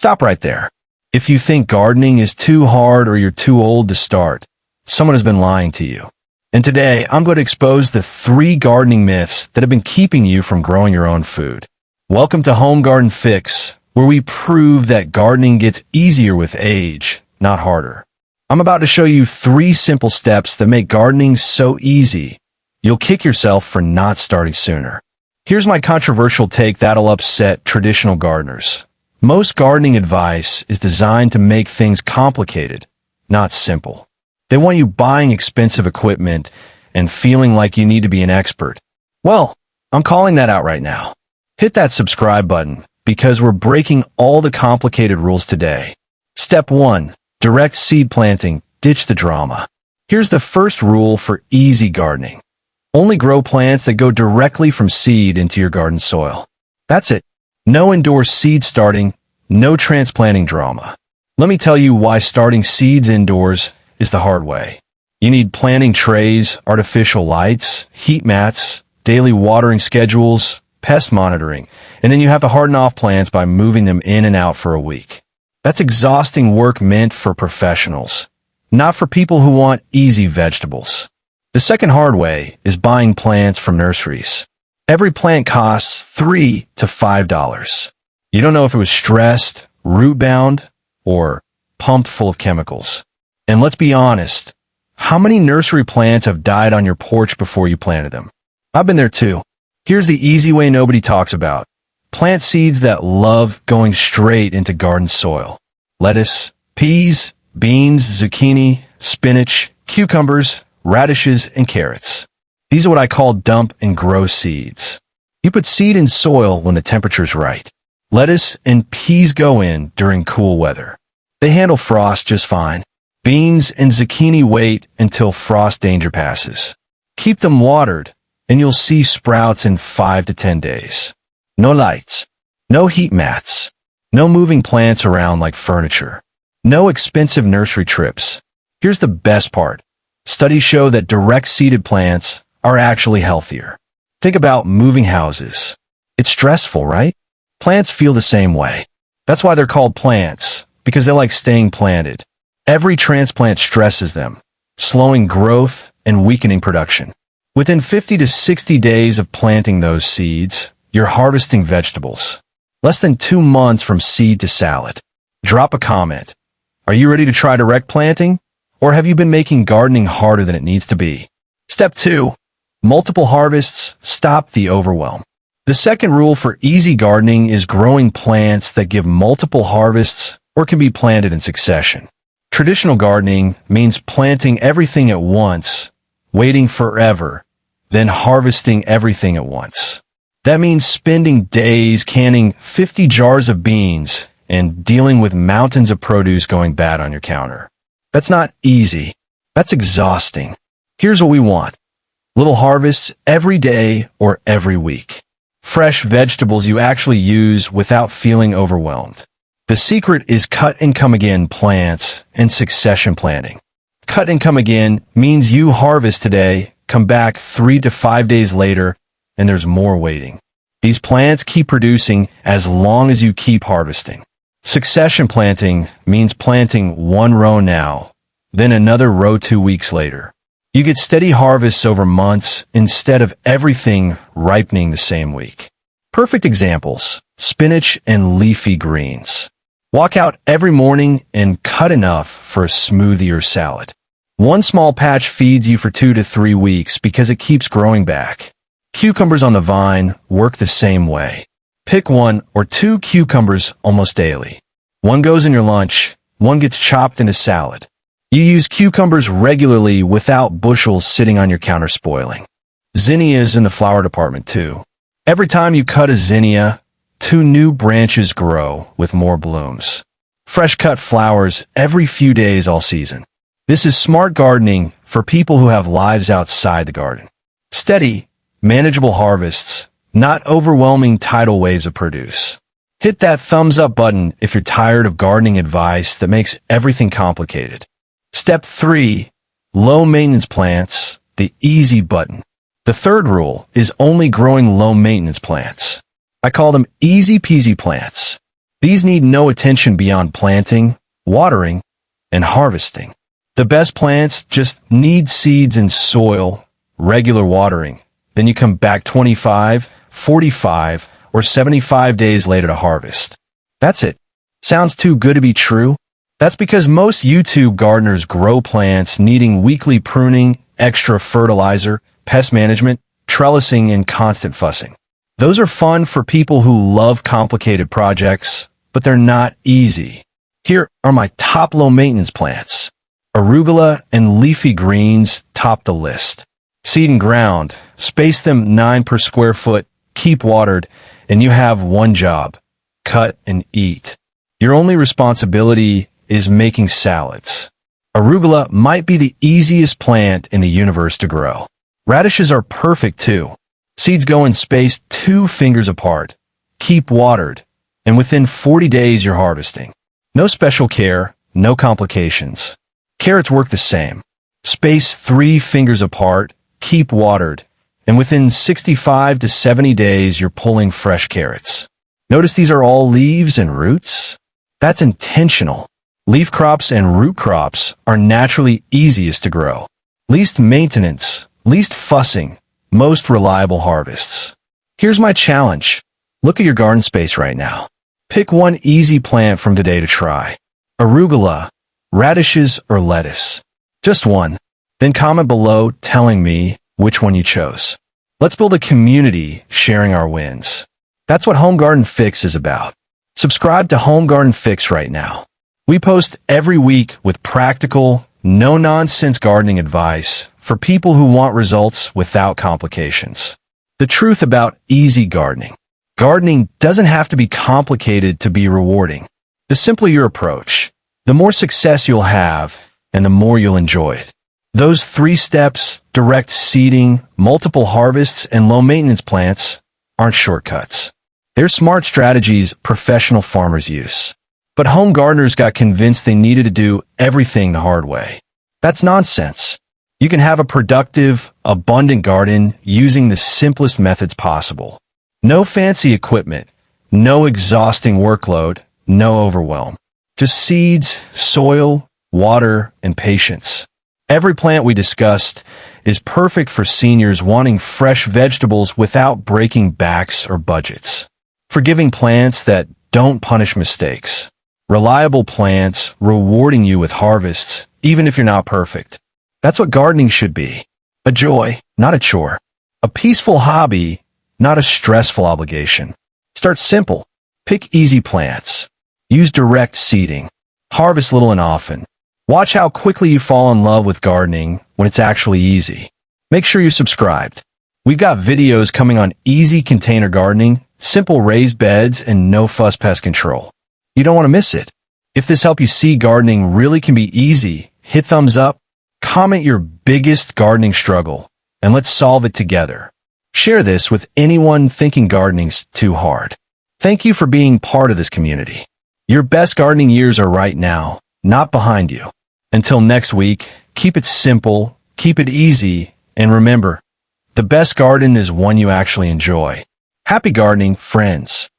Stop right there. If you think gardening is too hard or you're too old to start, someone has been lying to you. And today, I'm going to expose the 3 gardening myths that have been keeping you from growing your own food. Welcome to Home Garden Fix, where we prove that gardening gets easier with age, not harder. I'm about to show you 3 simple steps that make gardening so easy, you'll kick yourself for not starting sooner. Here's my controversial take that'll upset traditional gardeners. Most gardening advice is designed to make things complicated, not simple. They want you buying expensive equipment and feeling like you need to be an expert. Well, I'm calling that out right now. Hit that subscribe button because we're breaking all the complicated rules today. Step 1. Direct seed planting. Ditch the drama. Here's the first rule for easy gardening. Only grow plants that go directly from seed into your garden soil. That's it. No indoor seed starting, no transplanting drama. Let me tell you why starting seeds indoors is the hard way. You need planting trays, artificial lights, heat mats, daily watering schedules, pest monitoring, and then you have to harden off plants by moving them in and out for a week. That's exhausting work meant for professionals, not for people who want easy vegetables. The second hard way is buying plants from nurseries. Every plant costs $3 to $5. You don't know if it was stressed, root-bound, or pumped full of chemicals. And let's be honest, how many nursery plants have died on your porch before you planted them? I've been there too. Here's the easy way nobody talks about. Plant seeds that love going straight into garden soil. Lettuce, peas, beans, zucchini, spinach, cucumbers, radishes, and carrots. These are what I call dump and grow seeds. You put seed in soil when the temperature's right. Lettuce and peas go in during cool weather. They handle frost just fine. Beans and zucchini wait until frost danger passes. Keep them watered, and you'll see sprouts in 5 to 10 days. No lights, no heat mats, no moving plants around like furniture, no expensive nursery trips. Here's the best part. Studies show that direct-seeded plants are actually healthier. Think about moving houses. It's stressful, right? Plants feel the same way. That's why they're called plants, because they like staying planted. Every transplant stresses them, slowing growth and weakening production. Within 50 to 60 days of planting those seeds, you're harvesting vegetables. Less than 2 months from seed to salad. Drop a comment. Are you ready to try direct planting? Or have you been making gardening harder than it needs to be? Step 2. Multiple harvests. Stop the overwhelm. The second rule for easy gardening is growing plants that give multiple harvests or can be planted in succession. Traditional gardening means planting everything at once, waiting forever, then harvesting everything at once. That means spending days canning 50 jars of beans and dealing with mountains of produce going bad on your counter. That's not easy. That's exhausting. Here's what we want. Little harvests every day or every week. Fresh vegetables you actually use without feeling overwhelmed. The secret is cut and come again plants and succession planting. Cut and come again means you harvest today, come back 3 to 5 days later, and there's more waiting. These plants keep producing as long as you keep harvesting. Succession planting means planting one row now, then another row 2 weeks later. You get steady harvests over months instead of everything ripening the same week. Perfect examples, spinach and leafy greens. Walk out every morning and cut enough for a smoothie or salad. One small patch feeds you for 2 to 3 weeks because it keeps growing back. Cucumbers on the vine work the same way. Pick 1 or 2 cucumbers almost daily. One goes in your lunch, one gets chopped into salad. You use cucumbers regularly without bushels sitting on your counter spoiling. Zinnias in the flower department too. Every time you cut a zinnia, 2 new branches grow with more blooms. Fresh cut flowers every few days all season. This is smart gardening for people who have lives outside the garden. Steady, manageable harvests, not overwhelming tidal waves of produce. Hit that thumbs up button if you're tired of gardening advice that makes everything complicated. Step 3. Low maintenance plants, the easy button. The third rule is only growing low maintenance plants. I call them easy peasy plants. These need no attention beyond planting, watering, and harvesting. The best plants just need seeds and soil, regular watering. Then you come back 25, 45, or 75 days later to harvest. That's it. Sounds too good to be true? That's because most YouTube gardeners grow plants needing weekly pruning, extra fertilizer, pest management, trellising, and constant fussing. Those are fun for people who love complicated projects, but they're not easy. Here are my top low-maintenance plants. Arugula and leafy greens top the list. Seed and ground, space them 9 per square foot, keep watered, and you have one job: cut and eat. Your only responsibility is making salads. Arugula might be the easiest plant in the universe to grow. Radishes are perfect too. Seeds go in spaced 2 fingers apart. Keep watered, and within 40 days you're harvesting. No special care, no complications. Carrots work the same. Space 3 fingers apart, keep watered, and within 65 to 70 days you're pulling fresh carrots. Notice these are all leaves and roots? That's intentional. Leaf crops and root crops are naturally easiest to grow. Least maintenance, least fussing, most reliable harvests. Here's my challenge. Look at your garden space right now. Pick one easy plant from today to try. Arugula, radishes, or lettuce. Just one. Then comment below telling me which one you chose. Let's build a community sharing our wins. That's what Home Garden Fix is about. Subscribe to Home Garden Fix right now. We post every week with practical, no-nonsense gardening advice for people who want results without complications. The truth about easy gardening. Gardening doesn't have to be complicated to be rewarding. The simpler your approach, the more success you'll have, and the more you'll enjoy it. Those 3 steps, direct seeding, multiple harvests, and low-maintenance plants, aren't shortcuts. They're smart strategies professional farmers use. But home gardeners got convinced they needed to do everything the hard way. That's nonsense. You can have a productive, abundant garden using the simplest methods possible. No fancy equipment, no exhausting workload, no overwhelm. Just seeds, soil, water, and patience. Every plant we discussed is perfect for seniors wanting fresh vegetables without breaking backs or budgets. Forgiving plants that don't punish mistakes. Reliable plants rewarding you with harvests, even if you're not perfect. That's what gardening should be. A joy, not a chore. A peaceful hobby, not a stressful obligation. Start simple. Pick easy plants. Use direct seeding. Harvest little and often. Watch how quickly you fall in love with gardening when it's actually easy. Make sure you're subscribed. We've got videos coming on easy container gardening, simple raised beds, and no-fuss pest control. You don't want to miss it. If this helped you see gardening really can be easy, hit thumbs up, comment your biggest gardening struggle, and let's solve it together. Share this with anyone thinking gardening's too hard. Thank you for being part of this community. Your best gardening years are right now, not behind you. Until next week, keep it simple, keep it easy, and remember, the best garden is one you actually enjoy. Happy gardening, friends.